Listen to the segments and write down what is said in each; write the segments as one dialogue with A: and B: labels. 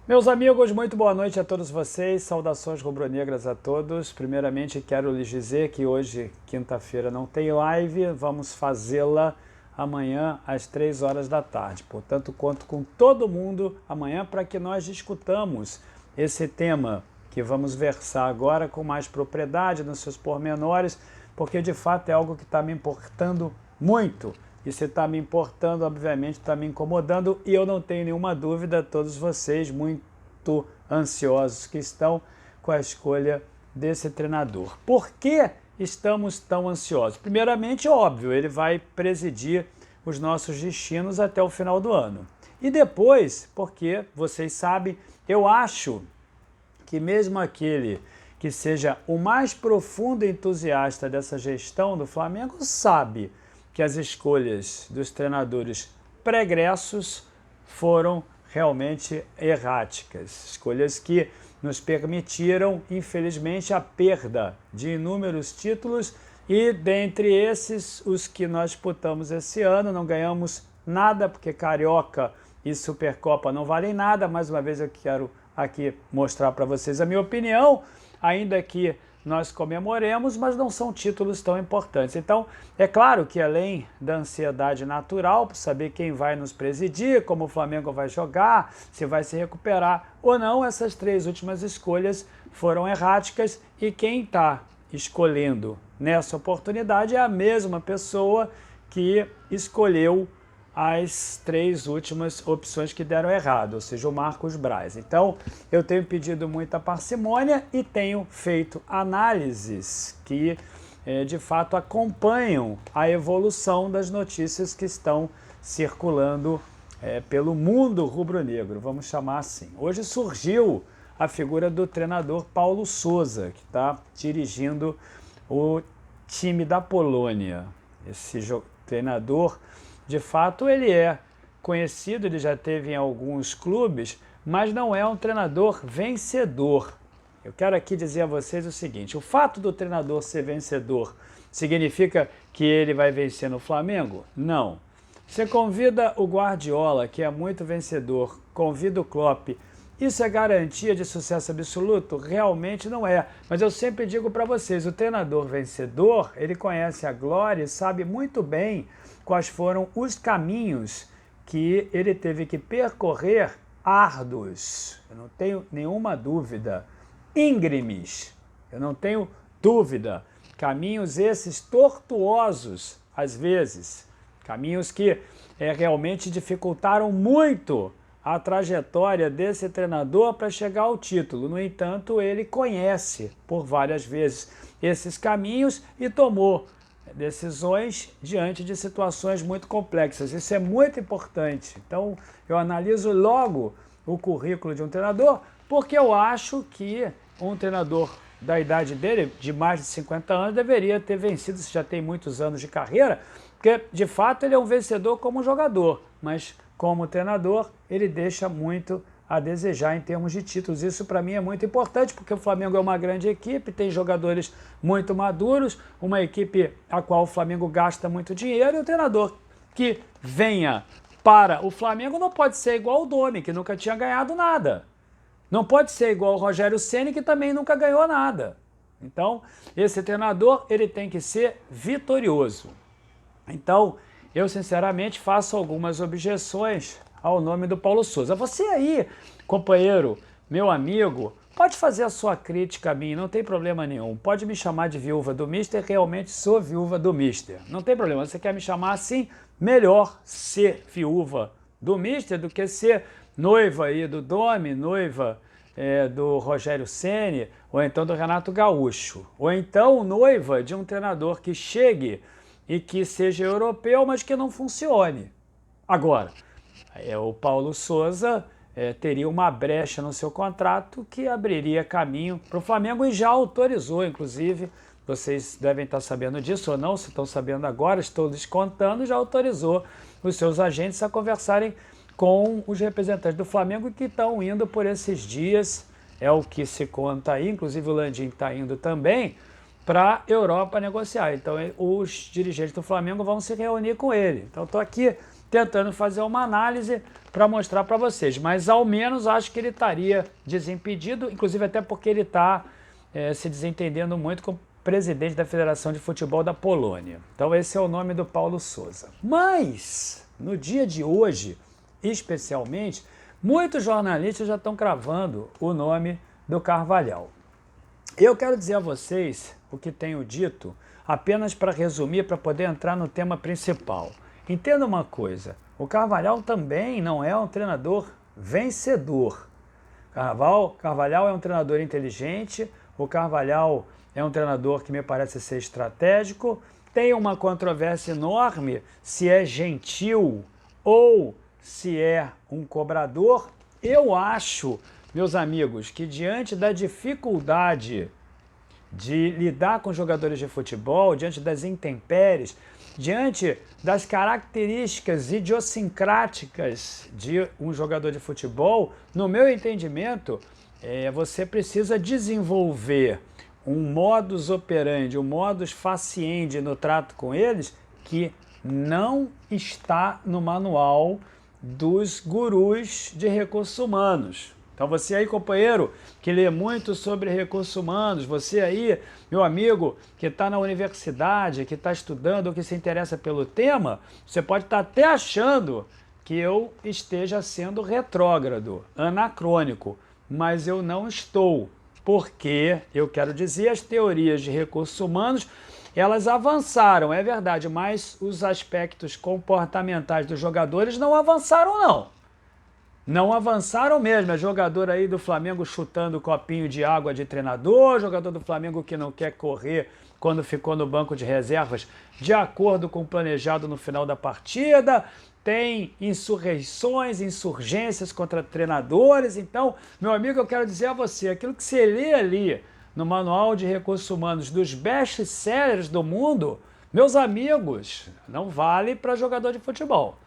A: Meus amigos, muito boa noite a todos vocês, saudações rubro-negras a todos. Primeiramente, quero lhes dizer que hoje, quinta-feira, não tem live, vamos fazê-la amanhã às 3 horas da tarde. Portanto, conto com todo mundo amanhã para que nós discutamos esse tema que vamos versar agora com mais propriedade nos seus pormenores, porque de fato é algo que está me importando muito. E se está me importando, obviamente está me incomodando, e eu não tenho nenhuma dúvida, todos vocês muito ansiosos que estão com a escolha desse treinador. Por que estamos tão ansiosos? Primeiramente, óbvio, ele vai presidir os nossos destinos até o final do ano. E depois, porque vocês sabem, eu acho que mesmo aquele que seja o mais profundo entusiasta dessa gestão do Flamengo sabe que as escolhas dos treinadores pregressos foram realmente erráticas. Escolhas que nos permitiram, infelizmente, a perda de inúmeros títulos e, dentre esses, os que nós disputamos esse ano, não ganhamos nada, porque Carioca e Supercopa não valem nada. Mais uma vez eu quero aqui mostrar para vocês a minha opinião, ainda que nós comemoremos, mas não são títulos tão importantes. Então, é claro que além da ansiedade natural, por saber quem vai nos presidir, como o Flamengo vai jogar, se vai se recuperar ou não, essas três últimas escolhas foram erráticas e quem está escolhendo nessa oportunidade é a mesma pessoa que escolheu as três últimas opções que deram errado, ou seja, o Marcos Braz. Então, eu tenho pedido muita parcimônia e tenho feito análises que, de fato, acompanham a evolução das notícias que estão circulando pelo mundo rubro-negro, vamos chamar assim. Hoje surgiu a figura do treinador Paulo Sousa, que está dirigindo o time da Polônia. Esse treinador, de fato, ele é conhecido, ele já teve em alguns clubes, mas não é um treinador vencedor. Eu quero aqui dizer a vocês o seguinte: o fato do treinador ser vencedor significa que ele vai vencer no Flamengo? Não. Você convida o Guardiola, que é muito vencedor, convida o Klopp, isso é garantia de sucesso absoluto? Realmente não é. Mas eu sempre digo para vocês, o treinador vencedor, ele conhece a glória e sabe muito bem quais foram os caminhos que ele teve que percorrer árduos. Eu não tenho nenhuma dúvida. Íngremes. Eu não tenho dúvida. Caminhos esses tortuosos, às vezes. Caminhos que realmente dificultaram muito a trajetória desse treinador para chegar ao título. No entanto, ele conhece por várias vezes esses caminhos e tomou decisões diante de situações muito complexas. Isso é muito importante. Então, eu analiso logo o currículo de um treinador, porque eu acho que um treinador da idade dele, de mais de 50 anos, deveria ter vencido, se já tem muitos anos de carreira, porque, de fato, ele é um vencedor como jogador, mas como treinador, ele deixa muito a desejar em termos de títulos. Isso para mim é muito importante, porque o Flamengo é uma grande equipe, tem jogadores muito maduros, uma equipe a qual o Flamengo gasta muito dinheiro, e o treinador que venha para o Flamengo não pode ser igual o Domi, que nunca tinha ganhado nada. Não pode ser igual o Rogério Ceni, que também nunca ganhou nada. Então, esse treinador, ele tem que ser vitorioso. Então, eu sinceramente faço algumas objeções ao nome do Paulo Sousa. Você aí, companheiro, meu amigo, pode fazer a sua crítica a mim, não tem problema nenhum. Pode me chamar de viúva do Mister, realmente sou viúva do Mister. Não tem problema, você quer me chamar assim? Melhor ser viúva do Mister do que ser noiva aí do Domi, noiva do Rogério Ceni, ou então do Renato Gaúcho. Ou então noiva de um treinador que chegue e que seja europeu, mas que não funcione. Agora, o Paulo Sousa teria uma brecha no seu contrato que abriria caminho para o Flamengo e já autorizou, inclusive, vocês devem estar sabendo disso ou não, se estão sabendo agora, estou lhes contando, já autorizou os seus agentes a conversarem com os representantes do Flamengo que estão indo por esses dias, é o que se conta aí, inclusive o Landim está indo também, para a Europa negociar. Então, os dirigentes do Flamengo vão se reunir com ele. Então, estou aqui tentando fazer uma análise para mostrar para vocês. Mas ao menos acho que ele estaria desimpedido, inclusive até porque ele está se desentendendo muito com o presidente da Federação de Futebol da Polônia. Então esse é o nome do Paulo Sousa. Mas, no dia de hoje, especialmente, muitos jornalistas já estão cravando o nome do Carvalhal. Eu quero dizer a vocês o que tenho dito, apenas para resumir, para poder entrar no tema principal. Entenda uma coisa, o Carvalhal também não é um treinador vencedor. Carvalhal é um treinador inteligente, o Carvalhal é um treinador que me parece ser estratégico, tem uma controvérsia enorme se é gentil ou se é um cobrador. Eu acho, meus amigos, que diante da dificuldade de lidar com jogadores de futebol, diante das intempéries, diante das características idiosincráticas de um jogador de futebol, no meu entendimento, você precisa desenvolver um modus operandi, um modus faciendi no trato com eles que não está no manual dos gurus de recursos humanos. Então você aí, companheiro, que lê muito sobre recursos humanos, você aí, meu amigo, que está na universidade, que está estudando ou que se interessa pelo tema, você pode estar até achando que eu esteja sendo retrógrado, anacrônico, mas eu não estou, porque eu quero dizer, as teorias de recursos humanos, elas avançaram, é verdade, mas os aspectos comportamentais dos jogadores não avançaram, não. Não avançaram mesmo. É jogador aí do Flamengo chutando copinho de água de treinador, jogador do Flamengo que não quer correr quando ficou no banco de reservas de acordo com o planejado no final da partida, tem insurreições, insurgências contra treinadores. Então, meu amigo, eu quero dizer a você, aquilo que você lê ali no Manual de Recursos Humanos dos best-sellers do mundo, meus amigos, não vale para jogador de futebol.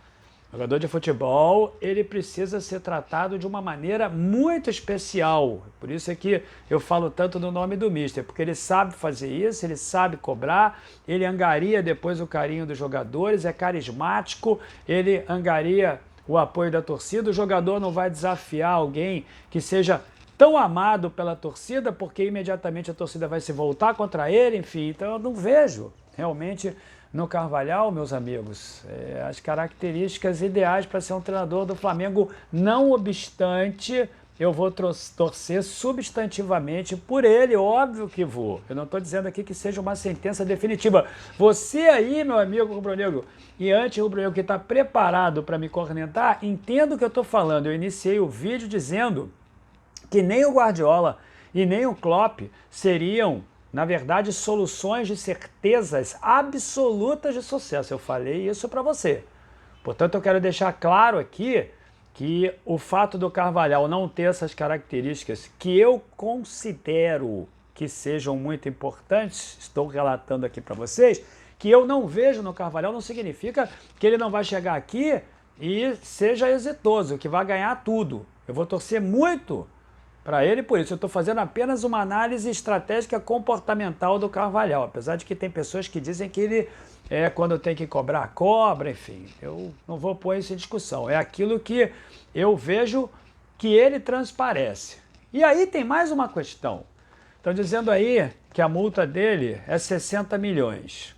A: Jogador de futebol, ele precisa ser tratado de uma maneira muito especial. Por isso é que eu falo tanto no nome do mister, porque ele sabe fazer isso, ele sabe cobrar, ele angaria depois o carinho dos jogadores, é carismático, ele angaria o apoio da torcida. O jogador não vai desafiar alguém que seja tão amado pela torcida, porque imediatamente a torcida vai se voltar contra ele, enfim. Então eu não vejo realmente no Carvalhal, meus amigos, as características ideais para ser um treinador do Flamengo. Não obstante, eu vou torcer substantivamente por ele, óbvio que vou. Eu não estou dizendo aqui que seja uma sentença definitiva. Você aí, meu amigo rubro-negro e anti-rubro-negro que está preparado para me cornetar, entenda o que eu estou falando. Eu iniciei o vídeo dizendo que nem o Guardiola e nem o Klopp seriam, na verdade, soluções de certezas absolutas de sucesso. Eu falei isso para você. Portanto, eu quero deixar claro aqui que o fato do Carvalhal não ter essas características que eu considero que sejam muito importantes, estou relatando aqui para vocês, que eu não vejo no Carvalhal, não significa que ele não vai chegar aqui e seja exitoso, que vai ganhar tudo. Eu vou torcer muito para ele, por isso eu estou fazendo apenas uma análise estratégica comportamental do Carvalhal, apesar de que tem pessoas que dizem que ele, quando tem que cobrar, cobra, enfim. Eu não vou pôr isso em discussão. É aquilo que eu vejo que ele transparece. E aí tem mais uma questão. Estão dizendo aí que a multa dele é 60 milhões.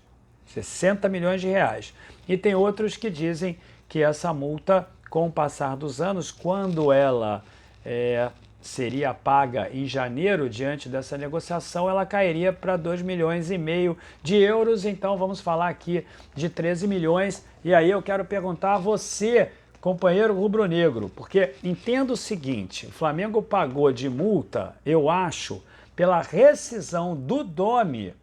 A: 60 milhões de reais. E tem outros que dizem que essa multa, com o passar dos anos, quando ela seria paga em janeiro, diante dessa negociação, ela cairia para 2,5 milhões de euros. Então vamos falar aqui de 13 milhões. E aí eu quero perguntar a você, companheiro rubro-negro, porque entenda o seguinte: o Flamengo pagou de multa, eu acho, pela rescisão do Domi,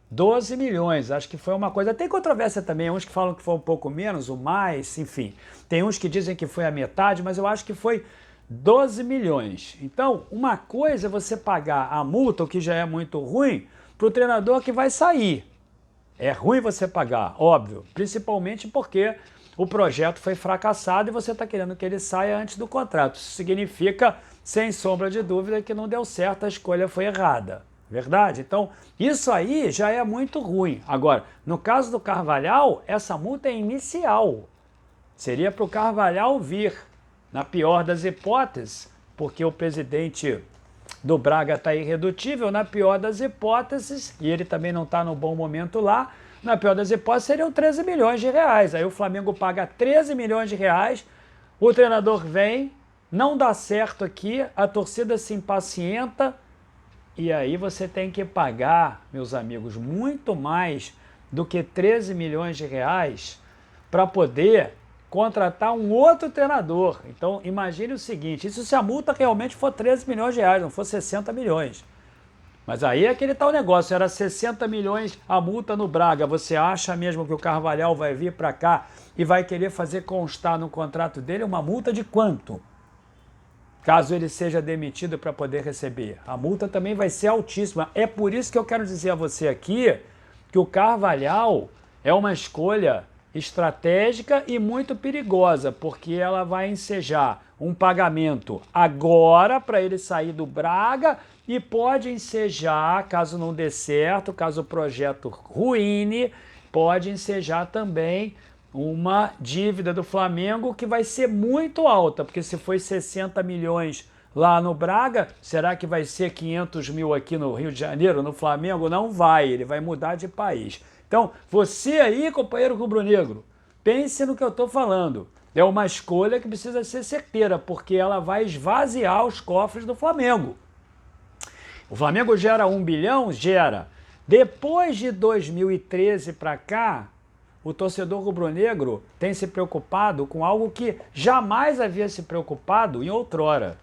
A: 12 milhões. Acho que foi uma coisa. Tem controvérsia também, uns que falam que foi um pouco menos, o mais, enfim. Tem uns que dizem que foi a metade, mas eu acho que foi 12 milhões. Então, uma coisa é você pagar a multa, o que já é muito ruim, para o treinador que vai sair. É ruim você pagar, óbvio, principalmente porque o projeto foi fracassado e você está querendo que ele saia antes do contrato. Isso significa, sem sombra de dúvida, que não deu certo, a escolha foi errada. Verdade? Então, isso aí já é muito ruim. Agora, no caso do Carvalhal, essa multa é inicial. Seria para o Carvalhal vir, na pior das hipóteses, porque o presidente do Braga está irredutível, na pior das hipóteses, e ele também não está no bom momento lá, na pior das hipóteses seriam 13 milhões de reais. Aí o Flamengo paga 13 milhões de reais, o treinador vem, não dá certo aqui, a torcida se impacienta, e aí você tem que pagar, meus amigos, muito mais do que 13 milhões de reais para poder contratar um outro treinador. Então, imagine o seguinte, isso se a multa realmente for 13 milhões de reais, não for 60 milhões. Mas aí é aquele tal negócio, era 60 milhões a multa no Braga. Você acha mesmo que o Carvalhal vai vir para cá e vai querer fazer constar no contrato dele uma multa de quanto? Caso ele seja demitido para poder receber. A multa também vai ser altíssima. É por isso que eu quero dizer a você aqui que o Carvalhal é uma escolha estratégica e muito perigosa, porque ela vai ensejar um pagamento agora para ele sair do Braga e pode ensejar, caso não dê certo, caso o projeto ruine, pode ensejar também uma dívida do Flamengo que vai ser muito alta, porque se foi 60 milhões lá no Braga, será que vai ser 500 mil aqui no Rio de Janeiro, no Flamengo? Não vai, ele vai mudar de país. Então, você aí, companheiro rubro-negro, pense no que eu estou falando. É uma escolha que precisa ser certeira, porque ela vai esvaziar os cofres do Flamengo. O Flamengo gera 1 bilhão? Gera. Depois de 2013 para cá, o torcedor rubro-negro tem se preocupado com algo que jamais havia se preocupado em outrora.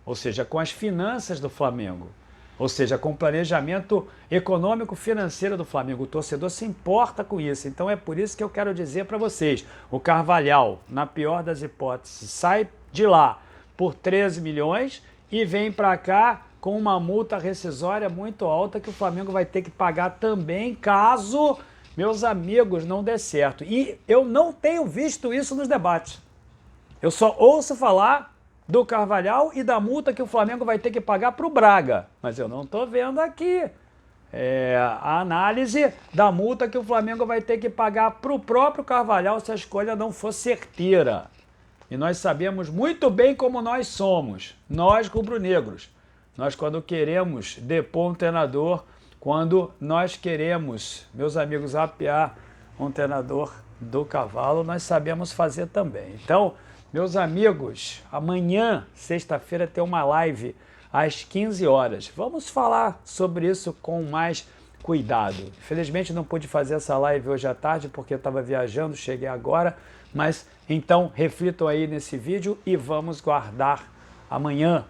A: Ou seja, com as finanças do Flamengo. Ou seja, com o planejamento econômico-financeiro do Flamengo. O torcedor se importa com isso. Então é por isso que eu quero dizer para vocês, o Carvalhal, na pior das hipóteses, sai de lá por 13 milhões e vem para cá com uma multa rescisória muito alta que o Flamengo vai ter que pagar também, caso, meus amigos, não dê certo. E eu não tenho visto isso nos debates. Eu só ouço falar do Carvalhal e da multa que o Flamengo vai ter que pagar para o Braga. Mas eu não estou vendo aqui a análise da multa que o Flamengo vai ter que pagar para o próprio Carvalhal se a escolha não for certeira. E nós sabemos muito bem como nós somos, nós rubro-negros. Nós, quando queremos depor um treinador, quando nós queremos, meus amigos, apear um treinador do cavalo, nós sabemos fazer também. Então, meus amigos, amanhã, sexta-feira, tem uma live às 15 horas. Vamos falar sobre isso com mais cuidado. Infelizmente não pude fazer essa live hoje à tarde porque eu estava viajando, cheguei agora, mas então reflitam aí nesse vídeo e vamos guardar amanhã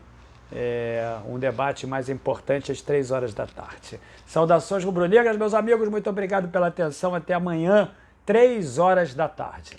A: um debate mais importante às 3 horas da tarde. Saudações rubro-negras, meus amigos, muito obrigado pela atenção, até amanhã, 3 horas da tarde.